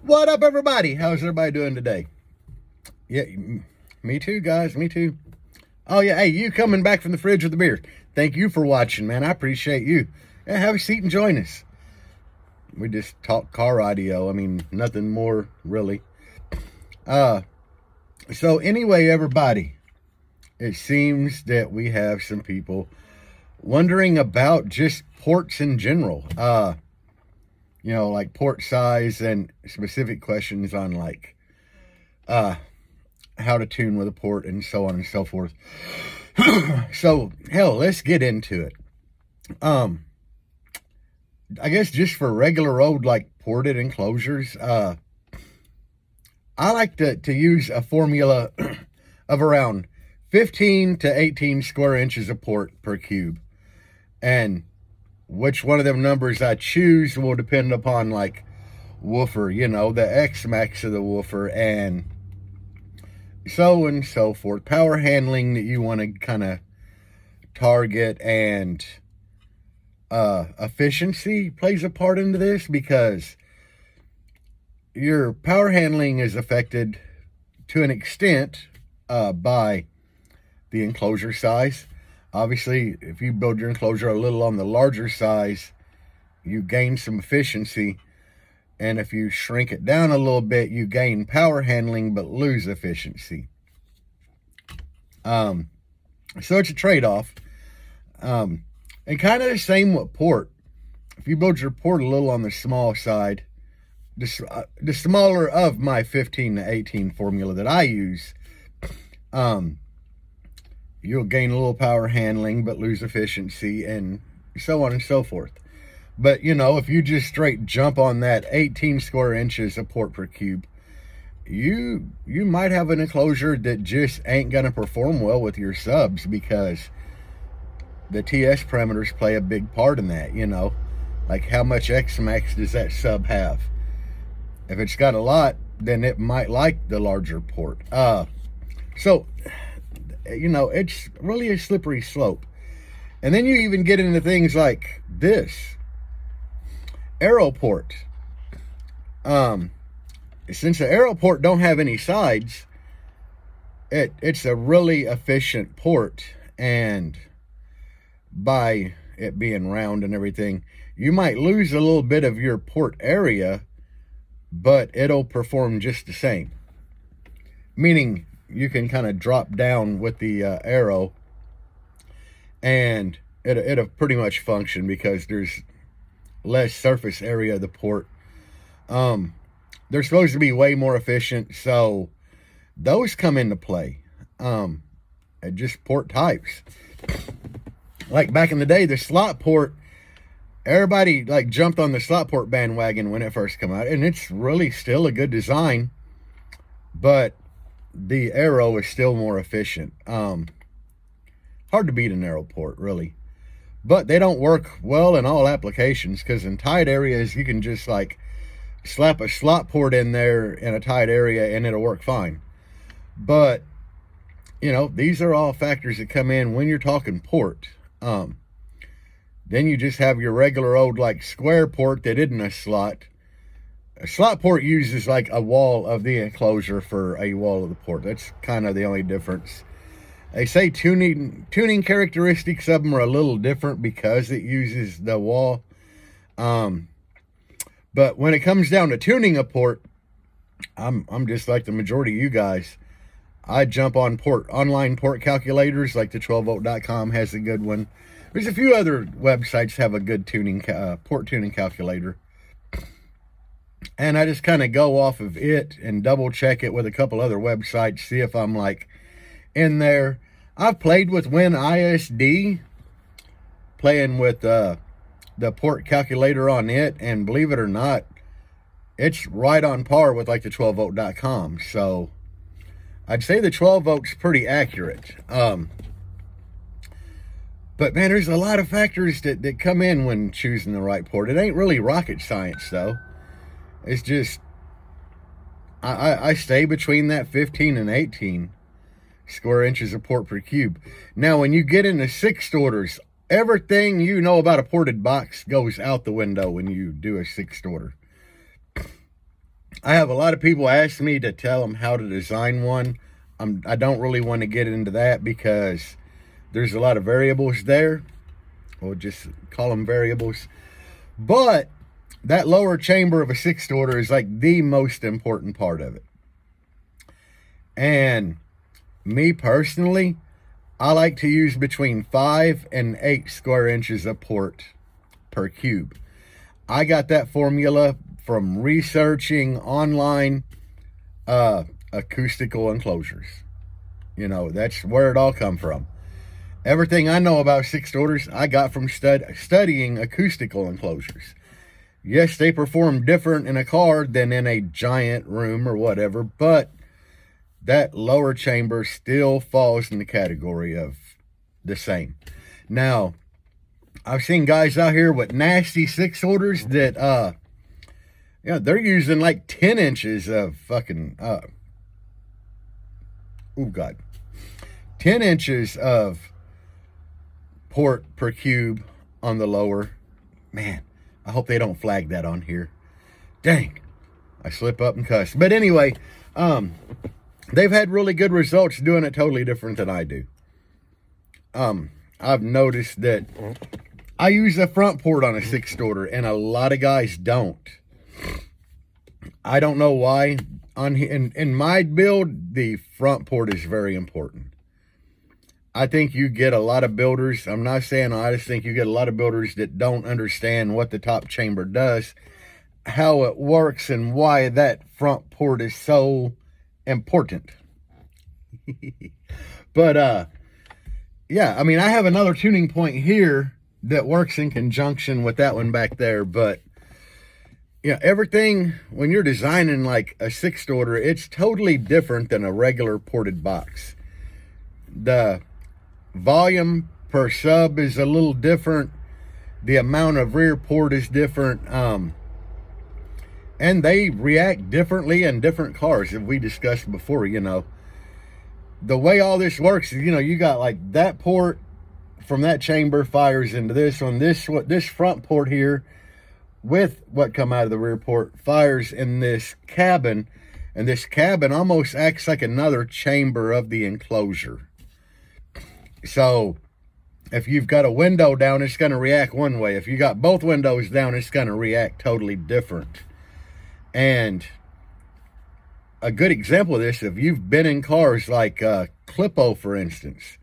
What up, everybody? How's everybody doing today? Yeah, me too, guys. Me too. Oh, yeah. Hey, you coming back from the fridge with the beer. Thank you for watching, man. I appreciate you. Yeah, have a seat and join us. We just talk car audio. I mean, nothing more, really. Uh, so anyway, everybody, it seems that we have some people wondering about just ports in general. Like port size and specific questions on uh how to tune with a port and so on and so forth. So hell, let's get into it. I guess just for regular old like ported enclosures, I like to use a formula of around 15 to 18 square inches of port per cube. And which one of them numbers I choose will depend upon like woofer, the X max of the woofer and so forth. Power handling that you want to kind of target, and efficiency plays a part into this because your power handling is affected to an extent by the enclosure size. Obviously, if you build your enclosure a little on the larger size, you gain some efficiency. And if you shrink it down a little bit, you gain power handling but lose efficiency. So it's a trade-off. And kind of the same with port. If you build your port a little on the small side, the smaller of my 15 to 18 formula that I use, you'll gain a little power handling but lose efficiency and so on and so forth. But, if you just straight jump on that 18 square inches of port per cube, you might have an enclosure that just ain't going to perform well with your subs because the TS parameters play a big part in that, Like how much X max does that sub have? If it's got a lot, then it might like the larger port. So, it's really a slippery slope. And then you even get into things like this. Aeroport. Since the aeroport don't have any sides, it's a really efficient port, and by it being round and everything, you might lose a little bit of your port area, but it'll perform just the same. Meaning you can kind of drop down with the arrow and it'll pretty much function because there's less surface area of the port. They're supposed to be way more efficient, so those come into play at just port types. Like back in the day, the slot port, everybody like jumped on the slot port bandwagon when it first came out, and it's really still a good design, but the arrow is still more efficient. Hard to beat an arrow port, really. But they don't work well in all applications because in tight areas, you can just like slap a slot port in there in a tight area and it'll work fine. But, these are all factors that come in when you're talking port. Then you just have your regular old like square port that isn't a slot. A slot port uses like a wall of the enclosure for a wall of the port. That's kind of the only difference. They say tuning characteristics of them are a little different because it uses the wall. But when it comes down to tuning a port, I'm just like the majority of you guys. I jump on online port calculators, like the 12volt.com has a good one. There's a few other websites have a good port tuning calculator. And I just kind of go off of it and double check it with a couple other websites, see if I'm like in there. I've played with WinISD, playing with the port calculator on it, and believe it or not, it's right on par with like the 12volt.com. So I'd say the 12 volt's pretty accurate. But man, there's a lot of factors that come in when choosing the right port. It ain't really rocket science though. It's just I stay between that 15 and 18 square inches of port per cube. Now, when you get into sixth orders, everything you know about a ported box goes out the window when you do a sixth order. I have a lot of people ask me to tell them how to design one. I don't really want to get into that because there's a lot of variables there. We'll just call them variables. But that lower chamber of a sixth order is like the most important part of it. And me personally, I like to use between 5 and 8 square inches of port per cube. I got that formula from researching online acoustical enclosures. You know, that's where it all come from. Everything I know about sixth orders, I got from studying acoustical enclosures. Yes, they perform different in a car than in a giant room or whatever, but that lower chamber still falls in the category of the same. Now, I've seen guys out here with nasty sixth orders that, they're using like 10 inches of fucking, 10 inches of port per cube on the lower. Man, I hope they don't flag that on here. Dang, I slip up and cuss. But anyway, they've had really good results doing it totally different than I do. I've noticed that I use a front port on a sixth order, and a lot of guys don't. I don't know why. In my build, the front port is very important. I think you get a lot of builders, I'm not saying I just think you get a lot of builders that don't understand what the top chamber does, how it works, and why that front port is so important. But, yeah, I mean, I have another tuning point here that works in conjunction with that one back there, but yeah, everything, when you're designing like a sixth order, it's totally different than a regular ported box. The volume per sub is a little different. The amount of rear port is different. And they react differently in different cars, as we discussed before. You know, the way all this works is, you got like that port from that chamber fires into this one. This front port here with what come out of the rear port fires in this cabin, and this cabin almost acts like another chamber of the enclosure. So if you've got a window down, it's going to react one way. If you got both windows down, it's going to react totally different. And a good example of this, if you've been in cars like Clippo, for instance,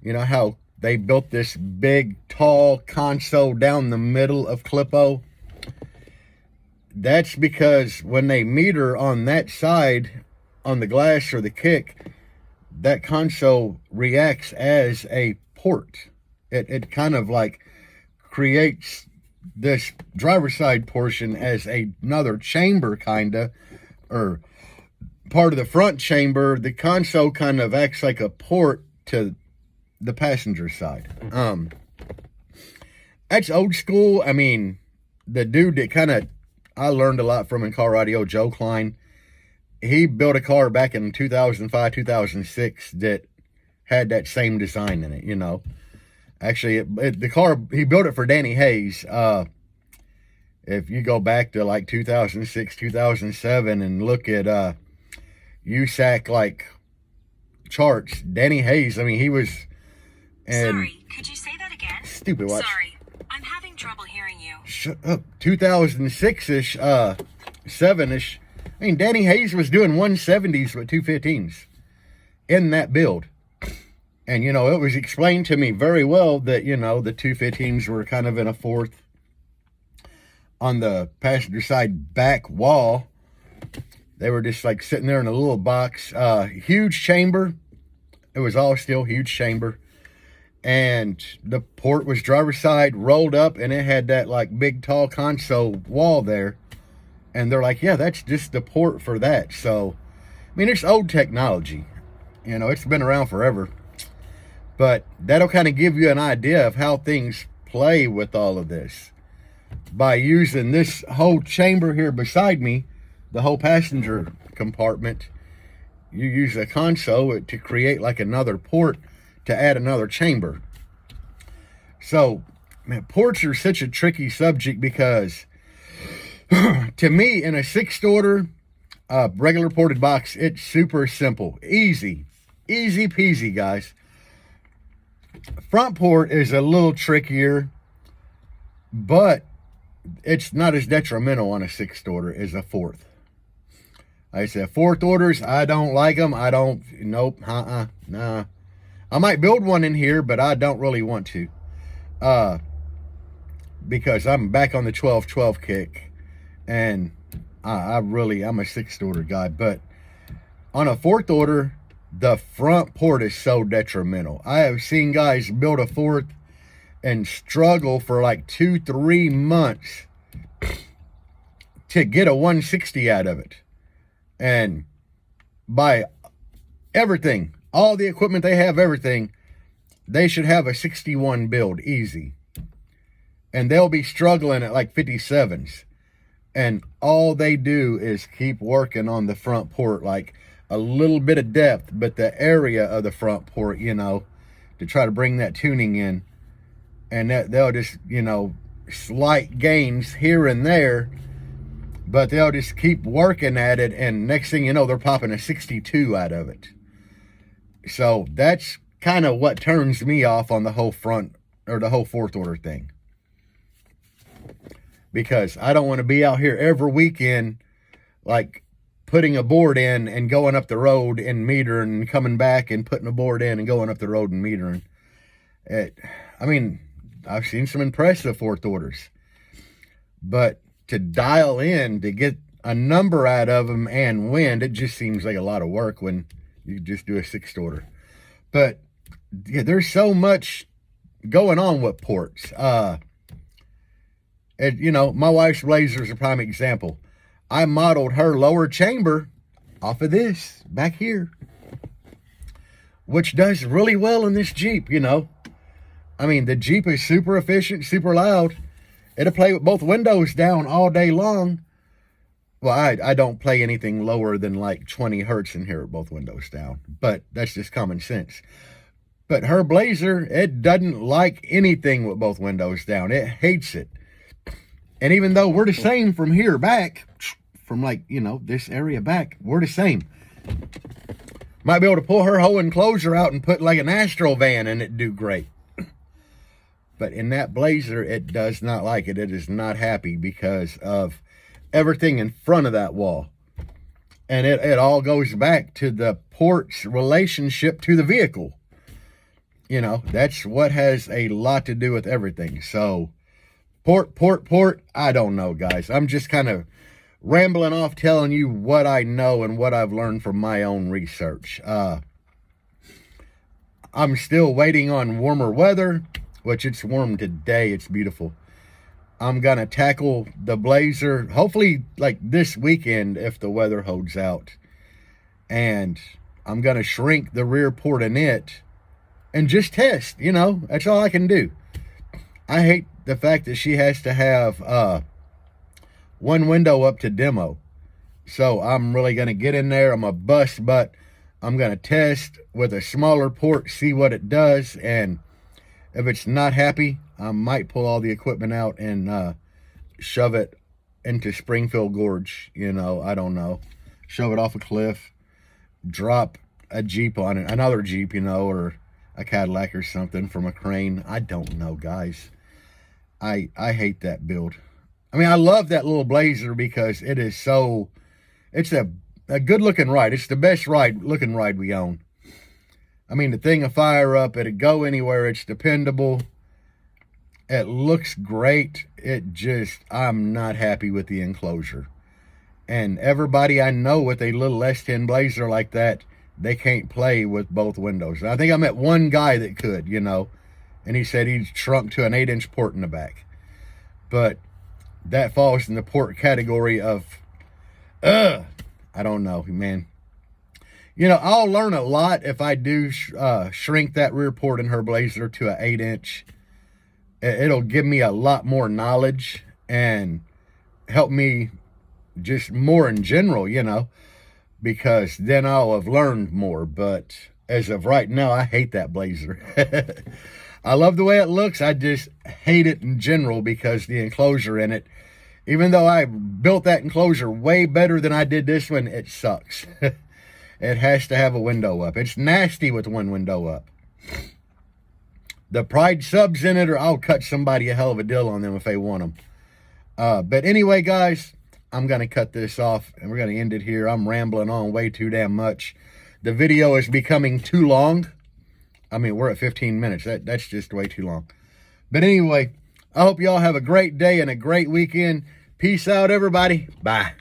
you know how they built this big, tall console down the middle of Clippo? That's because when they meter on that side, on the glass or the kick, that console reacts as a port. It kind of like creates this driver's side portion as another chamber, kind of, or part of the front chamber. The console kind of acts like a port to the passenger side. That's old school. I mean, the dude that I learned a lot from in car audio, Joe Klein, he built a car back in 2005, 2006 that had that same design in it, Actually, the car, he built it for Danny Hayes. If you go back to like 2006, 2007 and look at USAC like charts, Danny Hayes, I mean, he was... Sorry, could you say that again? Stupid watch. Sorry, I'm having trouble hearing you. Shut up. 2006-ish, 7-ish. I mean, Danny Hayes was doing 170s with 215s in that build. And, it was explained to me very well that, the 215s were kind of in a fourth on the passenger side back wall. They were just like sitting there in a little box. Huge chamber. It was all steel, huge chamber. And the port was driver's side, rolled up, and it had that like big tall console wall there. And they're like, yeah, that's just the port for that. So, I mean, it's old technology. It's been around forever. But that'll kind of give you an idea of how things play with all of this. By using this whole chamber here beside me, the whole passenger compartment, you use a console to create like another port to add another chamber. So, man, ports are such a tricky subject because To me, in a 6-order, regular ported box, it's super simple. Easy peasy, guys. Front port is a little trickier, but it's not as detrimental on a 6-order as a 4th. I said 4th orders, I don't like them. I don't, nope, nah. I might build one in here, but I don't really want to. Because I'm back on the 12-12 kick, and I'm a 6-order guy. But on a 4th order, the front port is so detrimental. I have seen guys build a 4th and struggle for like 2-3 months to get a 160 out of it. And by everything, all the equipment they have, everything, they should have a 61 build easy. And they'll be struggling at like 57s. And all they do is keep working on the front port, like a little bit of depth, but the area of the front port, to try to bring that tuning in. And that they'll just, slight gains here and there, but they'll just keep working at it, and next thing you know, they're popping a 62 out of it. So that's kind of what turns me off on the whole front, or the whole 4th order thing. Because I don't want to be out here every weekend, like putting a board in and going up the road and metering, and coming back and putting a board in and going up the road and metering. I've seen some impressive 4th orders, but to dial in to get a number out of them and win, it just seems like a lot of work when you just do a 6th order. But yeah, there's so much going on with ports. My wife's Blazer is a prime example. I modeled her lower chamber off of this back here, which does really well in this Jeep. The Jeep is super efficient, super loud. It'll play with both windows down all day long. Well, I don't play anything lower than like 20 hertz in here with both windows down, but that's just common sense. But her Blazer, it doesn't like anything with both windows down. It hates it. And even though we're the same from here back, from this area back, we're the same. Might be able to pull her whole enclosure out and put like an Astro van in it, do great. But in that Blazer, it does not like it. It is not happy because of everything in front of that wall. And it all goes back to the port's relationship to the vehicle. That's what has a lot to do with everything. So, port, I don't know, guys. I'm just kind of rambling off telling you what I know and what I've learned from my own research. I'm still waiting on warmer weather, which it's warm today. It's beautiful. I'm going to tackle the Blazer, hopefully like this weekend if the weather holds out. And I'm going to shrink the rear port in it and just test, that's all I can do. I hate the fact that she has to have one window up to demo. So I'm really going to get in there. I'm a bust, but I'm going to test with a smaller port, see what it does. And if it's not happy, I might pull all the equipment out and shove it into Springfield Gorge. I don't know. Shove it off a cliff, drop a Jeep on it, another Jeep, or a Cadillac or something from a crane. I don't know, guys. I hate that build. I love that little Blazer because it is it's a good looking ride. It's the best looking ride we own. The thing will fire up. It'll go anywhere. It's dependable. It looks great. I'm not happy with the enclosure. And everybody I know with a little S10 Blazer like that, they can't play with both windows. I think I met one guy that could, and he said he'd shrunk to an 8-inch port in the back. But that falls in the port category of, I don't know, man. I'll learn a lot if I do shrink that rear port in her Blazer to an 8-inch. It'll give me a lot more knowledge and help me just more in general, because then I'll have learned more. But as of right now, I hate that Blazer. I love the way it looks. I just hate it in general because the enclosure in it Even though I built that enclosure way better than I did this one, it sucks. It has to have a window up. It's nasty with one window up. The Pride subs in it, or I'll cut somebody a hell of a deal on them if they want them. But anyway, guys, I'm going to cut this off, and we're going to end it here. I'm rambling on way too damn much. The video is becoming too long. I mean, we're at 15 minutes. That's just way too long. But anyway, I hope y'all have a great day and a great weekend. Peace out, everybody. Bye.